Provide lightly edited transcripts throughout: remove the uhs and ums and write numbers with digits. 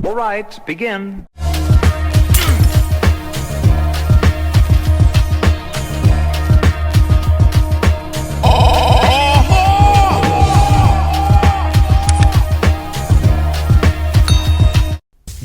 All right, begin.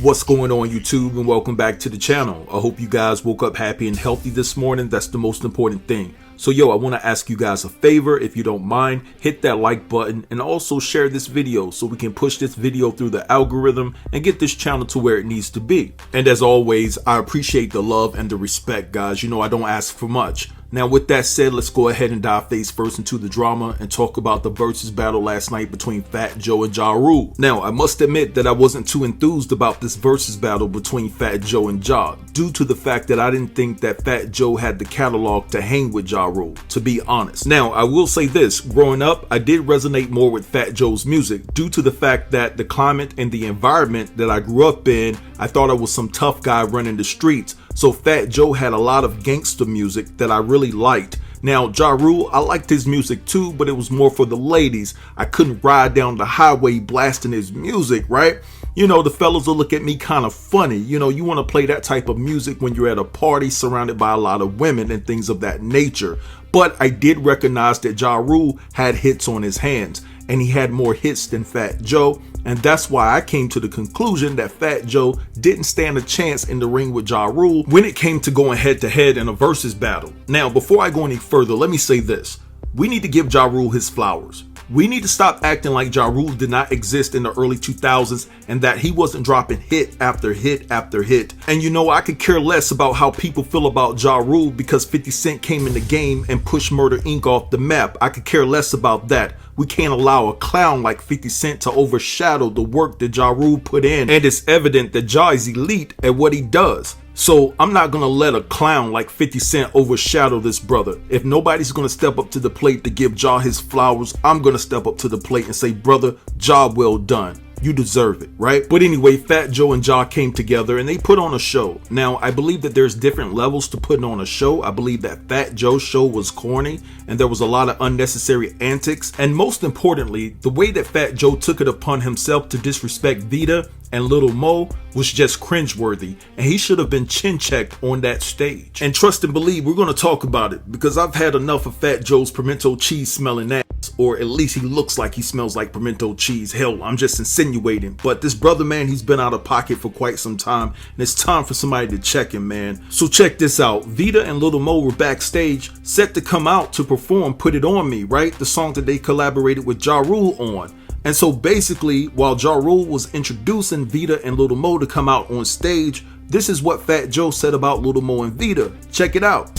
What's going on YouTube, and welcome back to the channel. I hope you guys woke up happy and healthy this morning. That's the most important thing. So I want to ask you guys a favor. If you don't mind, hit that like button and also share this video so we can push this video through the algorithm and get this channel to where it needs to be. And as always, I appreciate the love and the respect, guys. You know I don't ask for much. Now with that said, let's go ahead and dive face first into the drama and talk about the versus battle last night between Fat Joe and Ja Rule. Now I must admit that I wasn't too enthused about this versus battle between Fat Joe and Ja, due to the fact that I didn't think that Fat Joe had the catalog to hang with Ja Rule, to be honest. Now I will say this, growing up I did resonate more with Fat Joe's music due to the fact that the climate and the environment that I grew up in, I thought I was some tough guy running the streets. So Fat Joe had a lot of gangster music that I really liked. Now Ja Rule, I liked his music too, but it was more for the ladies. I couldn't ride down the highway blasting his music, right? You know, the fellas will look at me kind of funny. You know, you want to play that type of music when you're at a party surrounded by a lot of women and things of that nature. But I did recognize that Ja Rule had hits on his hands, and he had more hits than Fat Joe. And that's why I came to the conclusion that Fat Joe didn't stand a chance in the ring with Ja Rule when it came to going head to head in a versus battle. Now, before I go any further, let me say this. We need to give Ja Rule his flowers. We need to stop acting like Ja Rule did not exist in the early 2000s and that he wasn't dropping hit after hit after hit. And you know, I could care less about how people feel about Ja Rule because 50 Cent came in the game and pushed Murder Inc. off the map. I could care less about that. We can't allow a clown like 50 Cent to overshadow the work that Ja Rule put in, and it's evident that Ja is elite at what he does. So I'm not gonna let a clown like 50 Cent overshadow this brother. If nobody's gonna step up to the plate to give Ja his flowers, I'm gonna step up to the plate and say, brother, job well done. You deserve it, right? But anyway, Fat Joe and Ja came together and they put on a show. Now, I believe that there's different levels to putting on a show. I believe that Fat Joe's show was corny and there was a lot of unnecessary antics. And most importantly, the way that Fat Joe took it upon himself to disrespect Vita and Little Mo was just cringeworthy, and he should have been chin checked on that stage. And trust and believe, we're going to talk about it because I've had enough of Fat Joe's pimento cheese smelling ass, or at least he looks like he smells like pimento cheese. Hell, I'm just insinuating, but this brother, man, he's been out of pocket for quite some time, and it's time for somebody to check him, man. So check this out. Vita and Little Mo were backstage set to come out to perform Put It On Me, right? The song that they collaborated with Ja Rule on. And so basically, while Ja Rule was introducing Vita and Little Mo to come out on stage, this is what Fat Joe said about Little Mo and Vita. Check it out.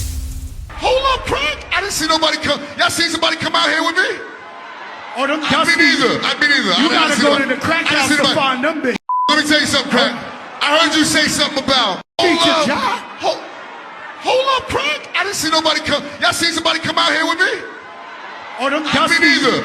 Hold up, Craig. I didn't see nobody come. Y'all seen somebody come out here with me? Oh, them I've been either. You gotta go to the crack house to find them bitches. Let me tell you something, Craig. I heard you say something about. Hold up, Craig. I didn't see nobody come. Y'all seen somebody come out here with me? Oh, them I've been either.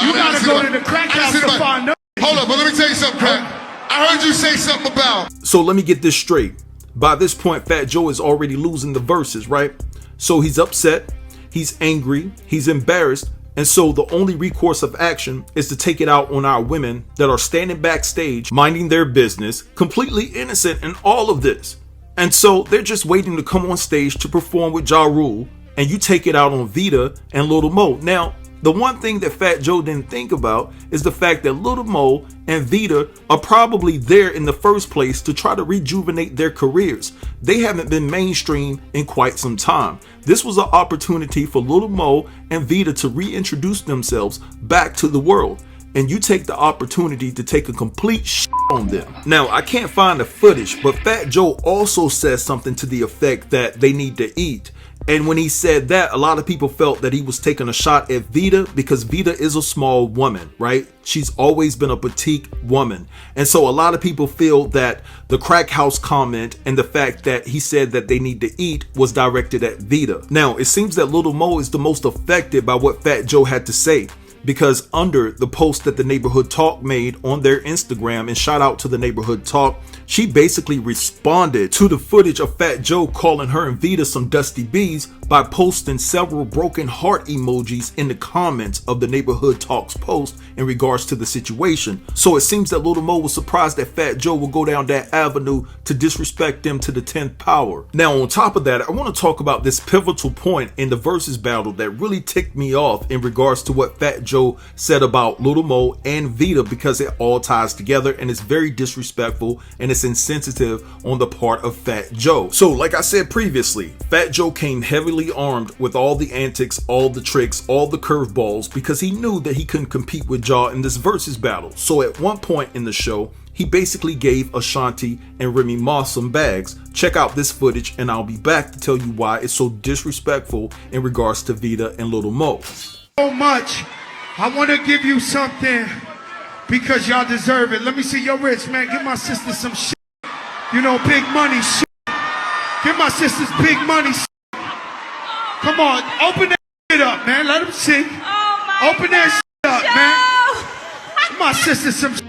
You gotta go to the crack house to find them. Hold up, but let me tell you something, Craig. I heard you say something about. So let me get this straight. By this point, Fat Joe is already losing the verses, right? So he's upset, he's angry, he's embarrassed, and so the only recourse of action is to take it out on our women that are standing backstage, minding their business, completely innocent in all of this. And so they're just waiting to come on stage to perform with Ja Rule, and you take it out on Vita and Little Mo. Now, the one thing that Fat Joe didn't think about is the fact that Little Mo and Vita are probably there in the first place to try to rejuvenate their careers. They haven't been mainstream in quite some time. This was an opportunity for Little Mo and Vita to reintroduce themselves back to the world. And you take the opportunity to take a complete shit on them. Now, I can't find the footage, but Fat Joe also says something to the effect that they need to eat. And when he said that, a lot of people felt that he was taking a shot at Vita because Vita is a small woman, right? She's always been a petite woman. And so a lot of people feel that the crack house comment and the fact that he said that they need to eat was directed at Vita. Now, it seems that Little Mo is the most affected by what Fat Joe had to say. because under the post that the Neighborhood Talk made on their Instagram, and shout out to the Neighborhood Talk, she basically responded to the footage of Fat Joe calling her and Vita some dusty bees by posting several broken heart emojis in the comments of the Neighborhood Talk's post in regards to the situation. So it seems that Little Mo was surprised that Fat Joe would go down that avenue to disrespect them to the 10th power. Now on top of that, I want to talk about this pivotal point in the versus battle that really ticked me off in regards to what Fat Joe said about Little Mo and Vita, because it all ties together and it's very disrespectful and it's insensitive on the part of Fat Joe. So like I said previously, Fat Joe came heavily armed with all the antics, all the tricks, all the curveballs, because he knew that he couldn't compete with Ja in this versus battle. So at one point in the show, he basically gave Ashanti and Remy Ma some bags. Check out this footage and I'll be back to tell you why it's so disrespectful in regards to Vita and Little Mo. So much. I want to give you something because y'all deserve it. Let me see your wrist, man. Give my sister some shit. You know, big money shit. Give my sisters big money shit. Come on, open that shit up, man. Let them see. Open that shit up, man. Give my sisters some shit.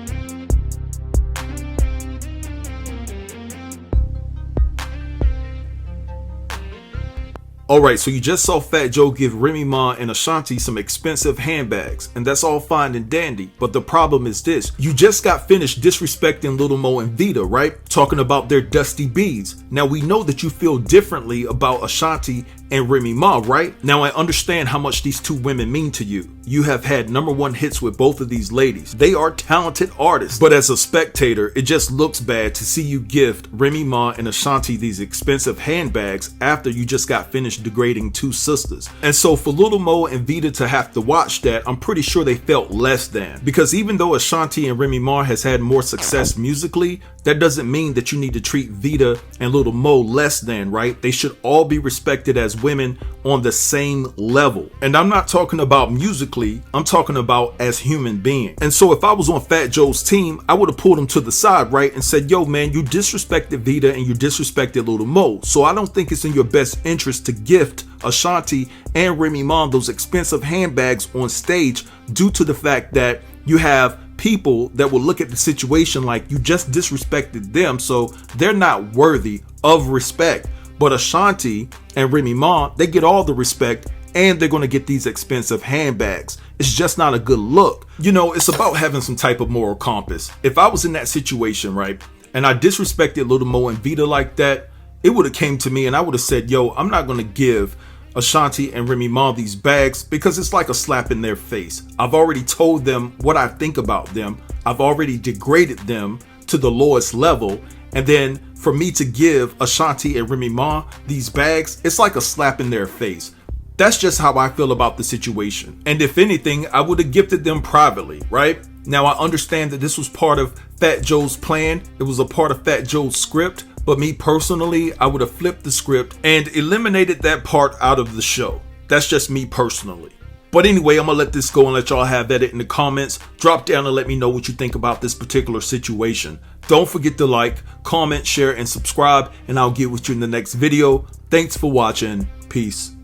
Alright, so you just saw Fat Joe give Remy Ma and Ashanti some expensive handbags, and that's all fine and dandy, but the problem is this: you just got finished disrespecting Little Mo and Vita, right? Talking about their dusty beads. Now we know that you feel differently about Ashanti and Remy Ma, right? Now I understand how much these two women mean to you. You have had #1 hits with both of these ladies. They are talented artists, but as a spectator, it just looks bad to see you gift Remy Ma and Ashanti these expensive handbags after you just got finished degrading two sisters. And so for Little Mo and Vita to have to watch that, I'm pretty sure they felt less than. Because even though Ashanti and Remy Ma has had more success musically, that doesn't mean that you need to treat Vita and Little Mo less than, right? They should all be respected as women on the same level. And I'm not talking about musically, I'm talking about as human beings. And so if I was on Fat Joe's team, I would have pulled him to the side, right? And said, yo man, you disrespected Vita and you disrespected Little Mo. So I don't think it's in your best interest to gift Ashanti and Remy Ma those expensive handbags on stage, due to the fact that you have people that will look at the situation like you just disrespected them, so they're not worthy of respect. But Ashanti and Remy Ma, they get all the respect and they're going to get these expensive handbags. It's just not a good look. You know, it's about having some type of moral compass. If I was in that situation, right, and I disrespected Little Mo and Vita like that, it would have came to me and I would have said, yo, I'm not going to give Ashanti and Remy Ma these bags because it's like a slap in their face. I've already told them what I think about them. I've already degraded them to the lowest level. And then for me to give Ashanti and Remy Ma these bags, it's like a slap in their face. That's just how I feel about the situation. And if anything, I would have gifted them privately, right? Now I understand that this was part of Fat Joe's plan. It was a part of Fat Joe's script. But me personally, I would have flipped the script and eliminated that part out of the show. That's just me personally. But anyway, I'm gonna let this go and let y'all have at it in the comments. Drop down and let me know what you think about this particular situation. Don't forget to like, comment, share, and subscribe, and I'll get with you in the next video. Thanks for watching. Peace.